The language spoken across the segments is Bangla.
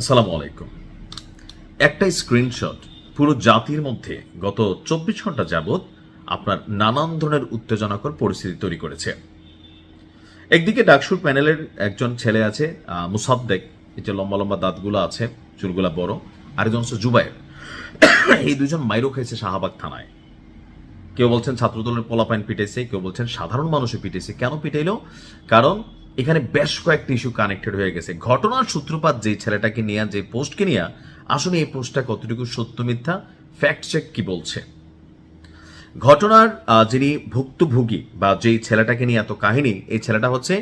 আসসালামু আলাইকুম। একটা স্ক্রিনশট পুরো জাতির মধ্যে গত 24 ঘন্টা যাবৎ আপনার নানান ধরনের উত্তেজনাকর পরিস্থিতি তৈরি করেছে। একদিকে ডাকসুর প্যানেলের একজন ছেলে আছে মুসাদ্দেক, এই যে লম্বা লম্বা দাঁতগুলো আছে, চুলগুলা বড়, আরেকজন হচ্ছে জুবায়ের। এই দুজন মাইরো খেয়েছে শাহবাগ থানায়। কেউ বলছেন ছাত্রদলের পোলাপাইন পিটাইছে, কেউ বলছেন সাধারণ মানুষে পিটাইছে। কেন পিটাইলো? কারণ এখানে বেশ কয়েকটি ইস্যু কানেক্টেড হয়ে গেছে। ঘটনার সূত্রপাত যে ছেলেটাকে নিয়ে, যে পোস্টকে নিয়ে, আসলে এই পোস্টটা কতটুকু সত্য মিথ্যা, ফ্যাক্ট চেক কি বলছে। ঘটনার যিনি ভুক্তভোগী বা যেই ছেলেটাকে নিয়ে এত কাহিনী, এই ছেলেটা হচ্ছে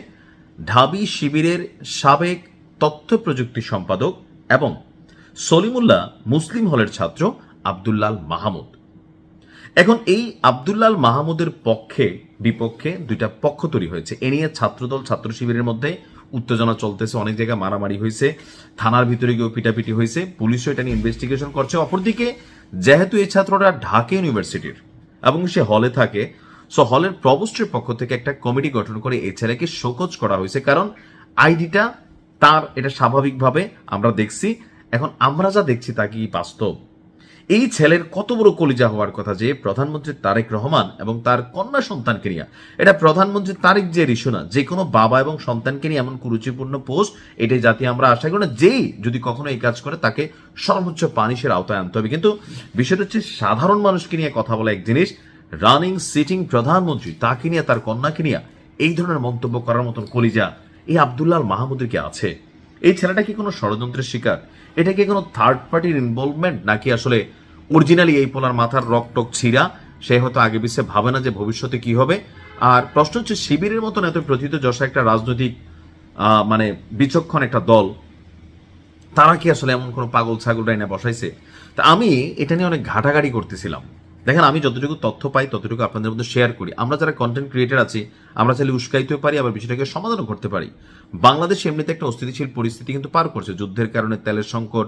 ঢাবি শিবিরের সাবেক তথ্য প্রযুক্তি সম্পাদক এবং সলিমুল্লাহ মুসলিম হলের ছাত্র আব্দুল্লাল মাহমুদ। এখন এই আব্দুল্লাল মাহমুদের পক্ষে বিপক্ষে দুইটা পক্ষ তৈরি হয়েছে। এ নিয়ে ছাত্রদল ছাত্র শিবিরের মধ্যে উত্তেজনা চলতেছে, অনেক জায়গায় মারামারি হয়েছে, থানার ভিতরে গিয়েও পিটাপিটি হয়েছে, পুলিশও এটা নিয়ে ইনভেস্টিগেশন করছে। অপরদিকে যেহেতু এই ছাত্ররা ঢাকা ইউনিভার্সিটির এবং সে হলে থাকে, সো হলের প্রভোস্টের পক্ষ থেকে একটা কমিটি গঠন করে এই ছেলেকে শোকজ করা হয়েছে। কারণ আইডিটা তার, এটা স্বাভাবিকভাবে আমরা দেখছি। এখন আমরা যা দেখছি তা কি বাস্তব? এই ছেলের কত বড় কলিজা হওয়ার কথা যে প্রধানমন্ত্রী তারেক রহমান এবং তার কন্যা সন্তানকে নিয়ে, এটা প্রধানমন্ত্রী তারেক যে ইস্যু না, যে কোনো বাবা এবং সন্তানকে নিয়ে এমন কুরুচিপূর্ণ পোস্ট, এটাই জাতি আমরা আশা করি না। যেই যদি কখনো এই কাজ করে তাকে সর্বোচ্চ পানিশের আওতায় আনতে হবে। কিন্তু বিষয়টা হচ্ছে সাধারণ মানুষকে নিয়ে কথা বলা এক জিনিস, রানিং সিটিং প্রধানমন্ত্রী তাকে নিয়ে, তার কন্যাকে নিয়ে এই ধরনের মন্তব্য করার মতন কলিজা এই আব্দুল্লাহ মাহমুদের কি আছে? এই ছেলেটা কি কোনো ষড়যন্ত্রের শিকার? এটা কি কোনো থার্ড পার্টির ইনভলভমেন্ট, নাকি আসলে অরিজিনালি এই পোলার মাথার রকটক ছিঁড়া, সে হয়তো আগে পিছিয়ে ভাবে না যে ভবিষ্যতে কি হবে? আর প্রশ্ন হচ্ছে, শিবিরের মতন এত প্রথিত যশা একটা রাজনৈতিক মানে বিচক্ষণ একটা দল, তারা কি আসলে এমন কোনো পাগল ছাগল ডাইনা বসাইছে? তা আমি এটা নিয়ে অনেক ঘাটাঘাটি করতেছিলাম। দেখেন, আমি যতটুকু তথ্য পাই ততটুকু আপনাদের মধ্যে শেয়ার করি। আমরা যারা কন্টেন্ট ক্রিয়েটার আছি, আমরা চাইলে উস্কাইতেও পারি, আবার বিষয়টাকে সমাধানও করতে পারি। বাংলাদেশ এমনিতে একটা অস্থিতিশীল পরিস্থিতি কিন্তু পার করছে। যুদ্ধের কারণে তেলের সংকট,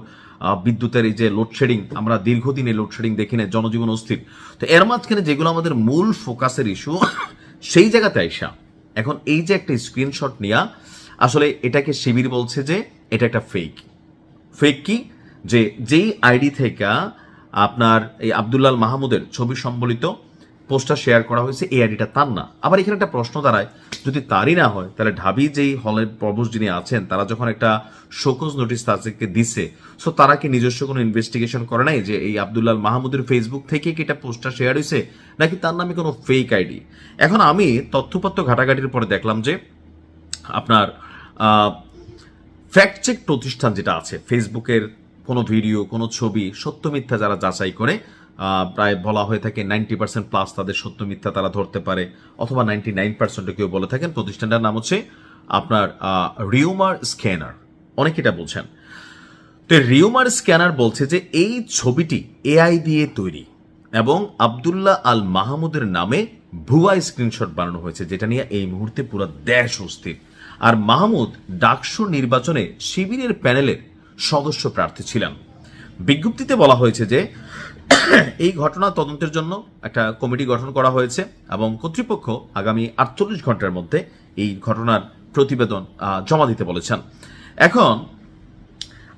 বিদ্যুতের এই যে লোডশেডিং, আমরা দীর্ঘদিন এই লোডশেডিং দেখি না, জনজীবন অস্থির। তো এর মাঝখানে যেগুলো আমাদের মূল ফোকাসের ইস্যু, সেই জায়গাতে আইসা এখন এই যে একটা স্ক্রিনশট নিয়ে, আসলে এটাকে শিবির বলছে যে এটা একটা ফেক। ফেক কি? যে যেই আইডি থেকে আপনার এই আব্দুল্লাল মাহমুদের ছবি সম্বলিত পোস্টটা শেয়ার করা হয়েছে, এই আইডিটা তার না। আবার এখানে একটা প্রশ্ন দাঁড়ায়, যদি তারই না হয় তাহলে ঢাবি যেই হলের প্রভোস্ট যিনি আছেন, তারা যখন একটা শোকজ নোটিশ তাদেরকে দিছে, সো তারা কি নিজস্ব কোনো ইনভেস্টিগেশন করে নাই যে এই আব্দুল্লাল মাহমুদের ফেসবুক থেকে কি এটা পোস্টটা শেয়ার হয়েছে, নাকি তার নামে কোনো ফেক আইডি? এখন আমি তথ্যপত্র ঘাটাঘাটির পরে দেখলাম যে আপনার ফ্যাক্ট চেক প্রতিষ্ঠান যেটা আছে, ফেসবুকের কোনো ভিডিও, কোনো ছবি সত্য মিথ্যা যারা যাচাই করে, প্রায় বলা হয়ে থাকে 90% প্লাস তাদের সত্য মিথ্যা তারা ধরতে পারে, অথবা 99% কেউ বলে থাকেন। প্রতিষ্ঠানটার নাম হচ্ছে আপনার রিউমার স্ক্যানার, অনেকে এটা বলছেন। তো রিউমার স্ক্যানার বলছে যে এই ছবিটি এআই দিয়ে তৈরি এবং আব্দুল্লাহ আল মাহমুদের নামে ভুয়া স্ক্রিনশট বানানো হয়েছে, যেটা নিয়ে এই মুহূর্তে পুরো দেশ অস্থির। আর মাহমুদ ডাকসু নির্বাচনে শিবিরের প্যানেলের সদস্য প্রার্থী ছিলেন। বিজ্ঞপ্তিতে বলা হয়েছে যে এই ঘটনা তদন্তের জন্য একটা কমিটি গঠন করা হয়েছে এবং কর্তৃপক্ষ আগামী 48 ঘন্টার মধ্যে এই ঘটনার প্রতিবেদন জমা দিতে বলেছেন। এখন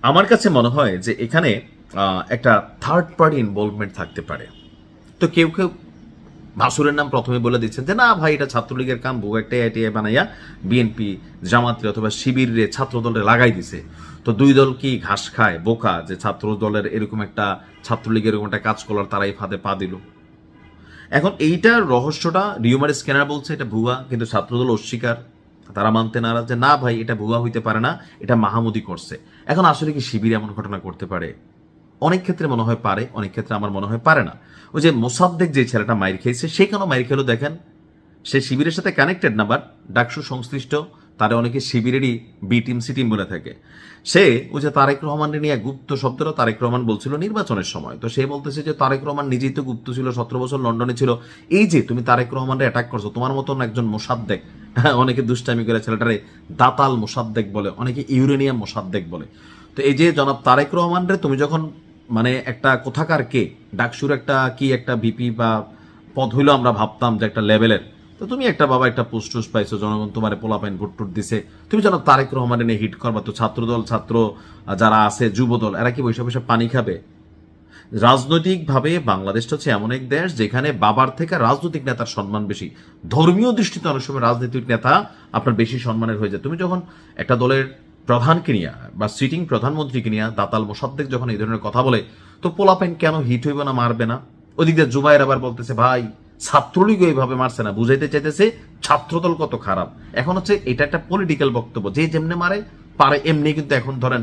আমার কাছে মনে হয় যে এখানে একটা থার্ড পার্টি ইনভলভমেন্ট থাকতে পারে। তো কেউ কেউ ভাসুরের নাম প্রথমে বলে দিচ্ছেন যে না ভাই, এটা ছাত্রলীগের কাম, বউ একটা এটিএ বানাইয়া বিএনপি জামাত অথবা শিবিরে ছাত্র দলে লাগাই দিছে। তো দুই দল কি ঘাস খায়, বোকা যে ছাত্র দলের এরকম একটা, ছাত্রলীগের এরকম একটা কাজ করলার তারাই ফাঁদে পা দিল। এখন এইটার রহস্যটা রিউমার স্ক্যানার বলছে এটা ভুয়া, কিন্তু ছাত্রদল অস্বীকার, তারা মানতে নারাজ যে না ভাই, এটা ভুয়া হইতে পারে না, এটা মাহমুদি করছে। এখন আসলে কি শিবির এমন ঘটনা করতে পারে? অনেক ক্ষেত্রে মনে হয় পারে, অনেক ক্ষেত্রে আমার মনে হয় পারে না। ওই যে মোসাদ্দেক যে ছেলেটা মাইর খেয়েছে, সে কেন মাইর খেলো দেখেন, সে শিবিরের সাথে কানেক্টেড না, বাট ডাকসু সংশ্লিষ্ট, তারা অনেকে শিবিরেরই বি টিম সি টিম বলে থাকে। সে ওই যে তারেক রহমানের নিয়ে গুপ্ত শব্দটা তারেক রহমান বলছিল নির্বাচনের সময়, তো সে বলতেছে যে তারেক রহমান নিজেই তো গুপ্ত ছিল, 17 বছর লন্ডনে ছিল, এই যে তুমি তারেক রহমানরে অ্যাটাক করছো, তোমার মতন একজন মোসাদ্দেক, অনেকে দুষ্টামি করে ছেলেটারে দাতাল মোসাদ্দেক বলে, অনেকে ইউরেনিয়াম মোসাদ্দেক বলে। তো এই যে জনাব তারেক রহমানরে তুমি যখন মানে একটা কোথাকার কে, ডাকসুর একটা কি একটা ভিপি বা পদ হইলো, আমরা ভাবতাম যে একটা লেভেলের, তো তুমি একটা বাবা একটা পোস্ট টোস্ট পাইছো, জনগণ তোমার পোলাপাইন ভোট টোট দিছে, তুমি জানো তারেক রহমানের নিয়ে হিট করবা, তো ছাত্রদল ছাত্র যারা আছে যুবদল এরা কি বৈশাখ বৈশাখ পানি খাবে? রাজনৈতিকভাবে বাংলাদেশটা হচ্ছে এমন এক দেশ যেখানে বাবার থেকে রাজনৈতিক নেতার সম্মান বেশি। ধর্মীয় দৃষ্টিতে অনেক সময় রাজনৈতিক নেতা আপনার বেশি সম্মানের হয়ে যায়। তুমি যখন একটা দলের প্রধানকে নিয়ে বা সিটিং প্রধানমন্ত্রীকে নিয়ে দাতাল মোসাদ্দেক যখন এই ধরনের কথা বলে, তো পোলাপাইন কেন হিট হইবে না, মারবে না? ওদিক দিয়ে জুবাইর আবার বলতেছে ভাই ছাত্রলীগ এইভাবে মারছে না, বুঝাইতে চাইতেছে ছাত্রদল কত খারাপ। এখন হচ্ছে এটা একটা পলিটিক্যাল বক্তব্য, যে যেমনি মারে পারে এমনি কিন্তু এখন ধরেন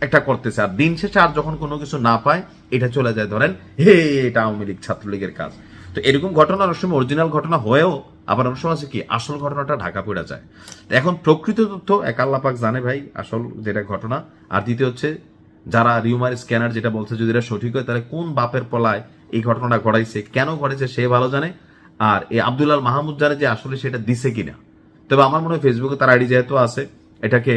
একটা করতেছে, আর দিন শেষে আর যখন কোনো কিছু না পায় এটা চলে যায় ধরেন হে এটা আওয়ামী লীগ ছাত্রলীগের কাজ। তো এরকম ঘটনা অনেক সময় অরিজিনাল ঘটনা হয়েও আবার অনেক সময় আছে কি আসল ঘটনাটা ঢাকা পড়ে যায়। এখন প্রকৃত তথ্য এক আল্লাহ পাক জানে ভাই আসল যেটা ঘটনা। আর দ্বিতীয় হচ্ছে যারা রিউমার স্ক্যানার যেটা বলছে যদি এটা সঠিক হয় তাহলে কোন বাপের পলায় এই ঘটনাটা ঘটাইছে, কেন ঘটেছে সে ভালো জানে। আর এই আব্দুল্লাহ মাহমুদ জানে যে আসলে সেটা দিছে কিনা। তবে আমার মনে হয় ফেসবুকে তার আইডি যেহেতু আছে এটাকে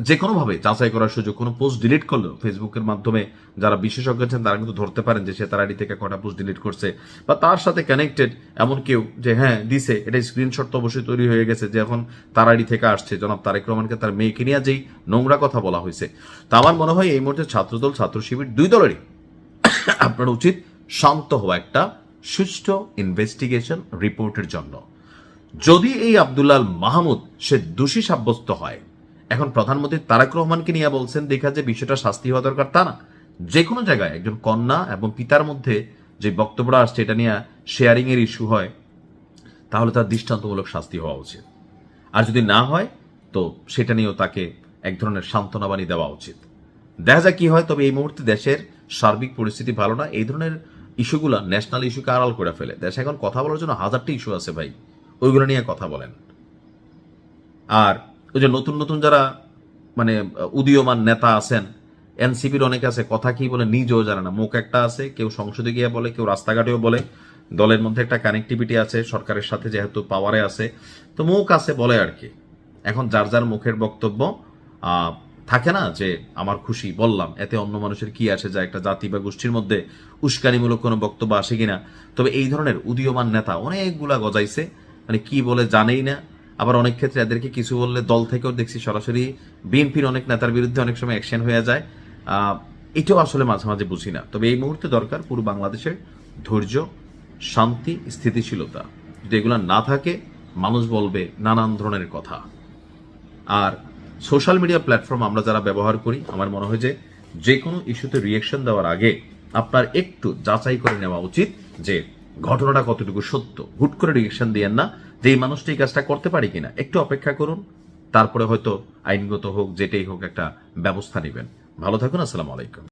যে কোনোভাবে যাচাই করার সুযোগ, কোনো পোস্ট ডিলিট করলেও ফেসবুকের মাধ্যমে যারা বিশেষজ্ঞ আছেন তারা কিন্তু ধরতে পারেন যে সে তার আইডি থেকে কটা পোস্ট ডিলিট করছে বা তার সাথে কানেক্টেড এমন কেউ যে হ্যাঁ দিছে, এটা স্ক্রিনশট তো অবশ্যই তৈরি হয়ে গেছে যে এখন তার আইডি থেকে আসছে জনাব তারেক রহমানকে তার মেয়েকে নিয়ে যেই নোংরা কথা বলা হয়েছে। তা আমার মনে হয় এই মুহূর্তে ছাত্রদল ছাত্র শিবির দুই দলেরই আপনার উচিত শান্ত হওয়া একটা সুষ্ঠু ইনভেস্টিগেশন রিপোর্টের জন্য। যদি এই আব্দুল্লাহ মাহমুদ সে দোষী সাব্যস্ত হয়, এখন প্রধানমন্ত্রী তারেক রহমানকে নিয়ে বলছেন দেখা যে বিষয়টা শাস্তি হওয়া দরকার তা না, যে কোনো জায়গায় একজন কন্যা এবং পিতার মধ্যে যে বক্তব্যটা আসছে এটা নিয়ে শেয়ারিং এর ইস্যু হয় তাহলে তার দৃষ্টান্তমূলক শাস্তি হওয়া উচিত। আর যদি না হয় তো সেটা নিয়েও তাকে এক ধরনের সান্ত্বনা বাণী দেওয়া উচিত। দেখা যাক কি হয়। তবে এই মুহূর্তে দেশের সার্বিক পরিস্থিতি ভালো না। এই ধরনের ইস্যুগুলা ন্যাশনাল ইস্যুকে আড়াল করে ফেলে। দেশে এখন কথা বলার জন্য হাজারটি ইস্যু আছে ভাই, ওইগুলো নিয়ে কথা বলেন। আর ওই যে নতুন নতুন যারা মানে উদীয়মান নেতা আছেন, এনসিপির অনেকে আছে, কথা কি বলে নিজেও জানে না, মুখ একটা আছে, কেউ সংসদে গিয়ে বলে, কেউ রাস্তাঘাটেও বলে, দলের মধ্যে একটা কানেক্টিভিটি আছে সরকারের সাথে যেহেতু পাওয়ারে আছে, তো মুখ আছে বলে আর কি। এখন যার যার মুখের বক্তব্য থাকে না যে আমার খুশি বললাম, এতে অন্য মানুষের কি আসে যায়, একটা জাতি বা গোষ্ঠীর মধ্যে উস্কানিমূলক কোনো বক্তব্য আসে কিনা। তবে এই ধরনের উদীয়মান নেতা অনেকগুলা গজাইছে, মানে কি বলে জানেই না। আবার অনেক ক্ষেত্রে এদেরকে কিছু বললে দল থেকেও দেখছি সরাসরি বিএনপির অনেক নেতার বিরুদ্ধে অনেক সময় অ্যাকশন হয়ে যায়। এটাও আসলে মাঝে মাঝে বুঝি না। তবে এই মুহূর্তে দরকার পুরো বাংলাদেশের ধৈর্য, শান্তি, স্থিতিশীলতা। যদি এগুলো না থাকে মানুষ বলবে নানান ধরনের কথা। আর সোশ্যাল মিডিয়া প্ল্যাটফর্ম আমরা যারা ব্যবহার করি, আমার মনে হয় যে কোনো ইস্যুতে রিয়েকশন দেওয়ার আগে আপনার একটু যাচাই করে নেওয়া উচিত যে ঘটনাটা কতটুকু সত্য। হুট করে রিয়েকশন দিয়েন না যে এই মানুষটি এই কাজটা করতে পারি কিনা, একটু অপেক্ষা করুন, তারপরে হয়তো আইনগত হোক যেটাই হোক একটা ব্যবস্থা নেবেন। ভালো থাকুন, আসসালামু আলাইকুম।